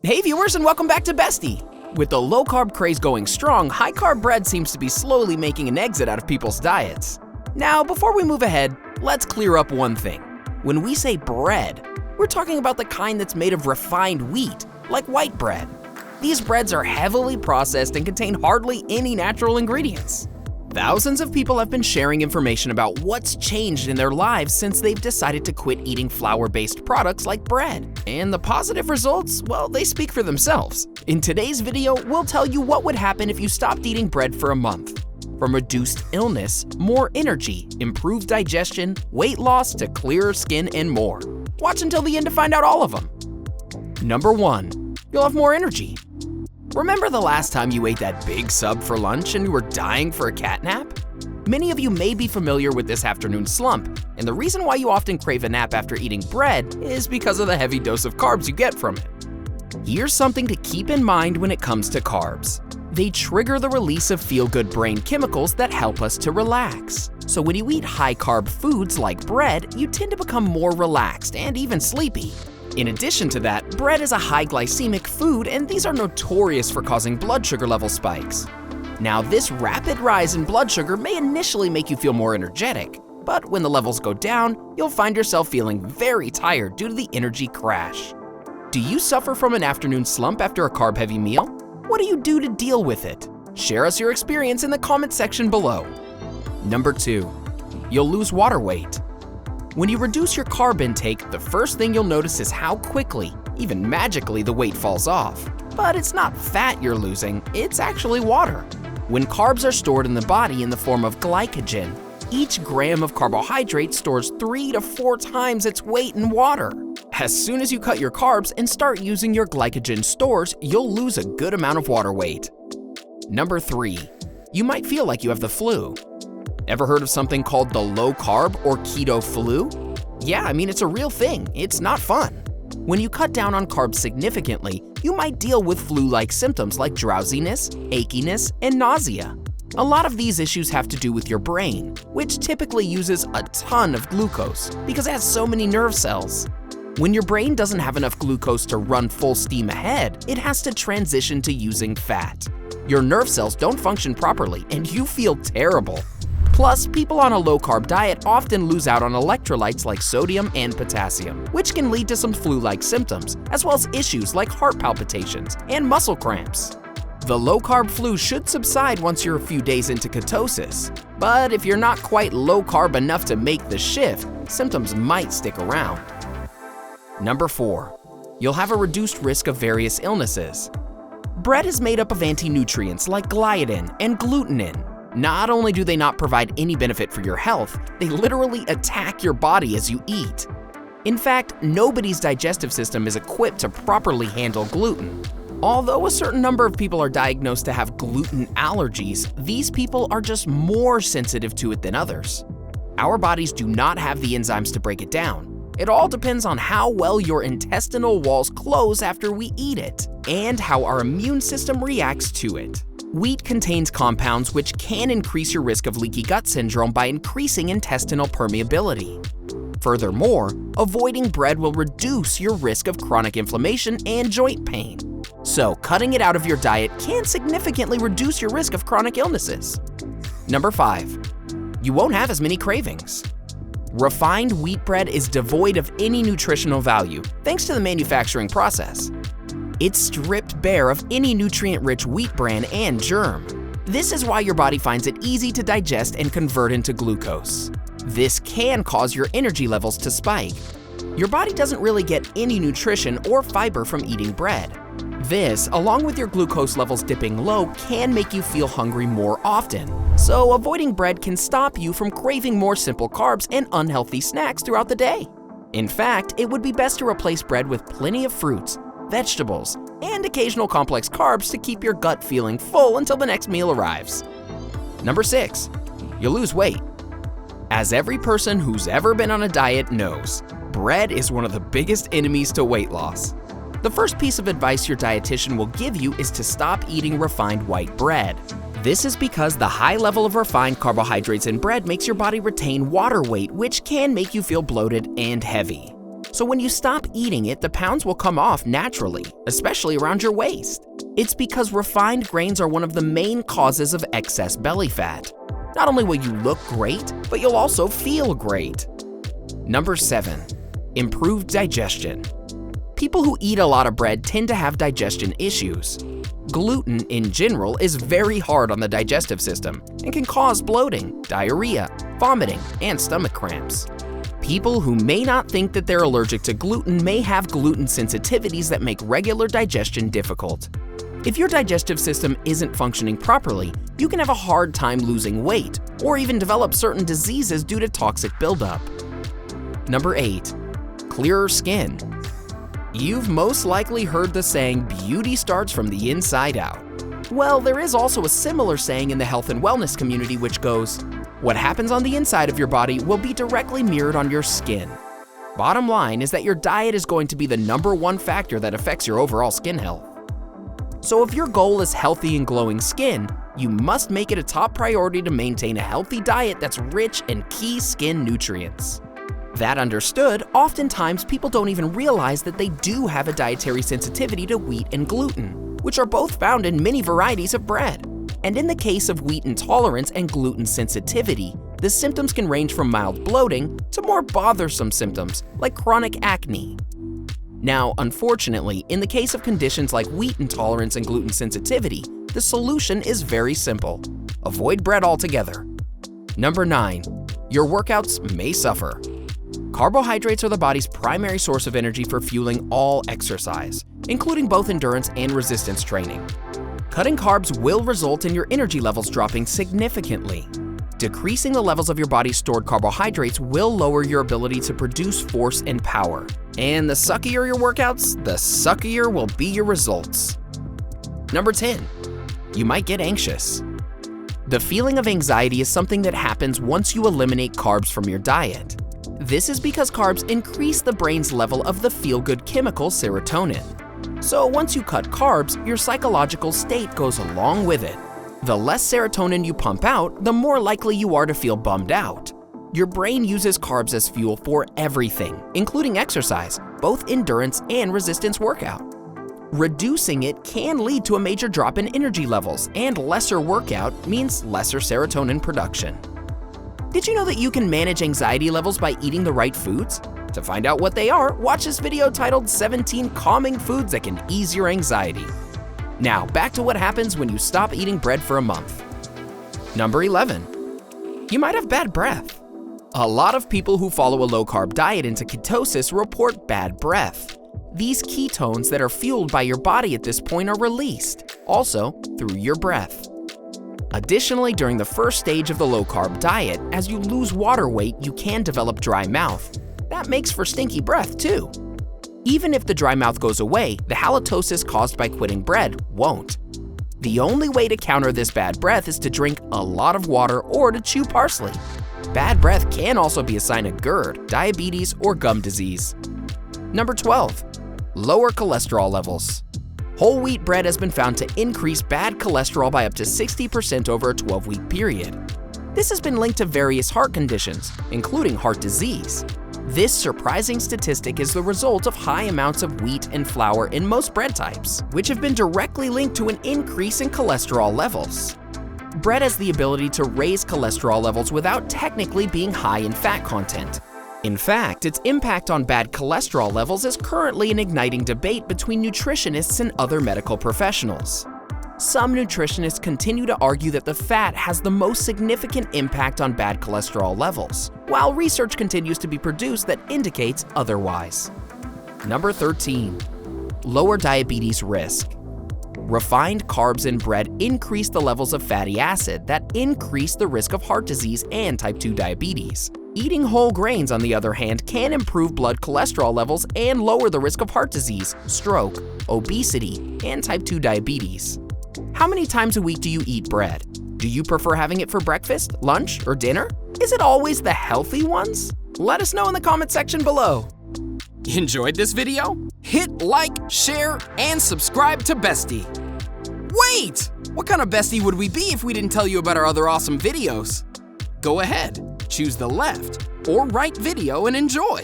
Hey viewers, and welcome back to Bestie! With the low-carb craze going strong, high-carb bread seems to be slowly making an exit out of people's diets. Now, before we move ahead, let's clear up one thing. When we say bread, we're talking about the kind that's made of refined wheat, like white bread. These breads are heavily processed and contain hardly any natural ingredients. Thousands of people have been sharing information about what's changed in their lives since they've decided to quit eating flour-based products like bread. And the positive results, well, they speak for themselves. In today's video, we'll tell you what would happen if you stopped eating bread for a month. From reduced illness, more energy, improved digestion, weight loss, to clearer skin, and more. Watch until the end to find out all of them. Number 1. You'll have more energy. Remember the last time you ate that big sub for lunch and you were dying for a cat nap? Many of you may be familiar with this afternoon slump, and the reason why you often crave a nap after eating bread is because of the heavy dose of carbs you get from it. Here's something to keep in mind when it comes to carbs. They trigger the release of feel-good brain chemicals that help us to relax. So when you eat high-carb foods like bread, you tend to become more relaxed and even sleepy. In addition to that, bread is a high glycemic food, and these are notorious for causing blood sugar level spikes. Now, this rapid rise in blood sugar may initially make you feel more energetic, but when the levels go down, you'll find yourself feeling very tired due to the energy crash. Do you suffer from an afternoon slump after a carb-heavy meal? What do you do to deal with it? Share us your experience in the comment section below. Number 2. You'll lose water weight. When you reduce your carb intake, the first thing you'll notice is how quickly, even magically, the weight falls off. But it's not fat you're losing, it's actually water. When carbs are stored in the body in the form of glycogen, each gram of carbohydrate stores 3 to 4 times its weight in water. As soon as you cut your carbs and start using your glycogen stores, you'll lose a good amount of water weight. Number 3. You might feel like you have the flu. Ever heard of something called the low-carb or keto flu? Yeah, it's a real thing. It's not fun. When you cut down on carbs significantly, you might deal with flu-like symptoms like drowsiness, achiness, and nausea. A lot of these issues have to do with your brain, which typically uses a ton of glucose because it has so many nerve cells. When your brain doesn't have enough glucose to run full steam ahead, it has to transition to using fat. Your nerve cells don't function properly, and you feel terrible. Plus, people on a low-carb diet often lose out on electrolytes like sodium and potassium, which can lead to some flu-like symptoms, as well as issues like heart palpitations and muscle cramps. The low-carb flu should subside once you're a few days into ketosis, but if you're not quite low-carb enough to make the shift, symptoms might stick around. Number 4. You'll have a reduced risk of various illnesses. Bread is made up of anti-nutrients like gliadin and glutenin. Not only do they not provide any benefit for your health, they literally attack your body as you eat. In fact, nobody's digestive system is equipped to properly handle gluten. Although a certain number of people are diagnosed to have gluten allergies, these people are just more sensitive to it than others. Our bodies do not have the enzymes to break it down. It all depends on how well your intestinal walls close after we eat it, and how our immune system reacts to it. Wheat contains compounds which can increase your risk of leaky gut syndrome by increasing intestinal permeability. Furthermore, avoiding bread will reduce your risk of chronic inflammation and joint pain. So, cutting it out of your diet can significantly reduce your risk of chronic illnesses. Number 5. You won't have as many cravings. Refined wheat bread is devoid of any nutritional value, thanks to the manufacturing process. It's stripped bare of any nutrient-rich wheat bran and germ. This is why your body finds it easy to digest and convert into glucose. This can cause your energy levels to spike. Your body doesn't really get any nutrition or fiber from eating bread. This, along with your glucose levels dipping low, can make you feel hungry more often. So avoiding bread can stop you from craving more simple carbs and unhealthy snacks throughout the day. In fact, it would be best to replace bread with plenty of fruits, vegetables, and occasional complex carbs to keep your gut feeling full until the next meal arrives. Number 6. You'll lose weight. As every person who's ever been on a diet knows, bread is one of the biggest enemies to weight loss. The first piece of advice your dietitian will give you is to stop eating refined white bread. This is because the high level of refined carbohydrates in bread makes your body retain water weight, which can make you feel bloated and heavy. So when you stop eating it, the pounds will come off naturally, especially around your waist. It's because refined grains are one of the main causes of excess belly fat. Not only will you look great, but you'll also feel great. Number 7. Improved digestion. People who eat a lot of bread tend to have digestion issues. Gluten, in general, is very hard on the digestive system and can cause bloating, diarrhea, vomiting, and stomach cramps. People who may not think that they're allergic to gluten may have gluten sensitivities that make regular digestion difficult. If your digestive system isn't functioning properly, you can have a hard time losing weight or even develop certain diseases due to toxic buildup. Number 8. Clearer skin. You've most likely heard the saying, beauty starts from the inside out. Well, there is also a similar saying in the health and wellness community which goes, what happens on the inside of your body will be directly mirrored on your skin. Bottom line is that your diet is going to be the number one factor that affects your overall skin health. So if your goal is healthy and glowing skin, you must make it a top priority to maintain a healthy diet that's rich in key skin nutrients. That understood, oftentimes people don't even realize that they do have a dietary sensitivity to wheat and gluten, which are both found in many varieties of bread. And in the case of wheat intolerance and gluten sensitivity, the symptoms can range from mild bloating to more bothersome symptoms like chronic acne. Now, unfortunately, in the case of conditions like wheat intolerance and gluten sensitivity, the solution is very simple. Avoid bread altogether. Number 9. Your workouts may suffer. Carbohydrates are the body's primary source of energy for fueling all exercise, including both endurance and resistance training. Cutting carbs will result in your energy levels dropping significantly. Decreasing the levels of your body's stored carbohydrates will lower your ability to produce force and power. And the suckier your workouts, the suckier will be your results. Number 10. You might get anxious. The feeling of anxiety is something that happens once you eliminate carbs from your diet. This is because carbs increase the brain's level of the feel-good chemical serotonin. So once you cut carbs, your psychological state goes along with it. The less serotonin you pump out, the more likely you are to feel bummed out. Your brain uses carbs as fuel for everything, including exercise, both endurance and resistance workout. Reducing it can lead to a major drop in energy levels, and lesser workout means lesser serotonin production. Did you know that you can manage anxiety levels by eating the right foods? To find out what they are, watch this video titled 17 Calming Foods That Can Ease Your Anxiety. Now, back to what happens when you stop eating bread for a month. Number 11. You might have bad breath. A lot of people who follow a low-carb diet into ketosis report bad breath. These ketones that are fueled by your body at this point are released, also through your breath. Additionally, during the first stage of the low-carb diet, as you lose water weight, you can develop dry mouth. That makes for stinky breath too. Even if the dry mouth goes away, the halitosis caused by quitting bread won't. The only way to counter this bad breath is to drink a lot of water or to chew parsley. Bad breath can also be a sign of GERD, diabetes, or gum disease. Number 12. Lower cholesterol levels. Whole wheat bread has been found to increase bad cholesterol by up to 60% over a 12-week period. This has been linked to various heart conditions, including heart disease. This surprising statistic is the result of high amounts of wheat and flour in most bread types, which have been directly linked to an increase in cholesterol levels. Bread has the ability to raise cholesterol levels without technically being high in fat content. In fact, its impact on bad cholesterol levels is currently an igniting debate between nutritionists and other medical professionals. Some nutritionists continue to argue that the fat has the most significant impact on bad cholesterol levels, while research continues to be produced that indicates otherwise. Number 13. Lower diabetes risk. Refined carbs in bread increase the levels of fatty acid that increase the risk of heart disease and type 2 diabetes. Eating whole grains, on the other hand, can improve blood cholesterol levels and lower the risk of heart disease, stroke, obesity, and type 2 diabetes. How many times a week do you eat bread? Do you prefer having it for breakfast, lunch, or dinner? Is it always the healthy ones? Let us know in the comment section below. Enjoyed this video? Hit like, share, and subscribe to Bestie. Wait! What kind of Bestie would we be if we didn't tell you about our other awesome videos? Go ahead, choose the left or right video and enjoy.